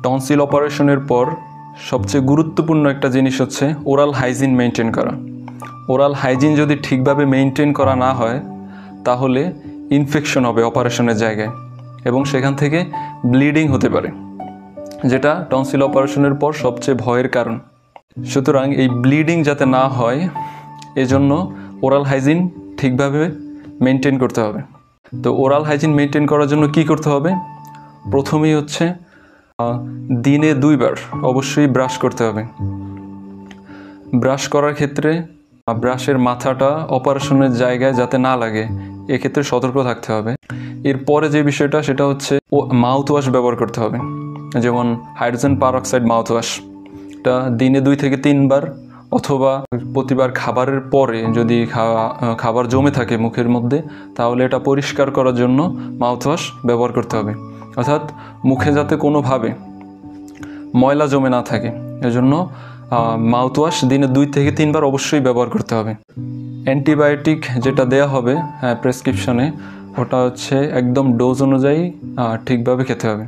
Tonsil অপারেশনের পর সবচেয়ে গুরুত্বপূর্ণ একটা জিনিস হচ্ছে ওরাল হাইজিন মেনটেন করা। ওরাল হাইজিন যদি ঠিকভাবে মেনটেন করা না হয় তাহলে ইনফেকশন হবে অপারেশনের জায়গায় এবং সেখান থেকে ব্লিডিং হতে পারে, যেটা টনসিল অপারেশনের পর সবচেয়ে ভয়ের কারণ। সুতরাং এই ব্লিডিং যাতে না হয় এজন্য ওরাল হাইজিন ঠিকভাবে মেনটেন করতে হবে। তো ওরাল হাইজিন মেনটেন করার জন্য কি করতে হবে? প্রথমেই হচ্ছে দিনে 2 বার অবশ্যই ব্রাশ করতে হবে। ব্রাশ করার ক্ষেত্রে ব্রাশের মাথাটা অপারেশনের জায়গায় যাতে না লাগে এক্ষেত্রে সতর্ক থাকতে হবে। এরপরে যে বিষয়টা সেটা হচ্ছে মাউথ ওয়াশ ব্যবহার করতে হবে, যেমন হাইড্রোজেন পারঅক্সাইড মাউথ ওয়াশ। এটা দিনে 2 থেকে 3 বার অথবা প্রতিবার খাবারের পরে যদি খাবার জমে থাকে মুখের মধ্যে তাহলে এটা পরিষ্কার করার জন্য মাউথওয়াশ ব্যবহার করতে হবে। অর্থাৎ মুখে যাতে কোনোভাবে ময়লা জমে না থাকে এজন্য মাউথওয়াশ দিনে 2 থেকে 3 বার অবশ্যই ব্যবহার করতে হবে। অ্যান্টিবায়োটিক যেটা দেয়া হবে প্রেসক্রিপশনে ওটা হচ্ছে একদম ডোজ অনুযায়ী ঠিকভাবে খেতে হবে।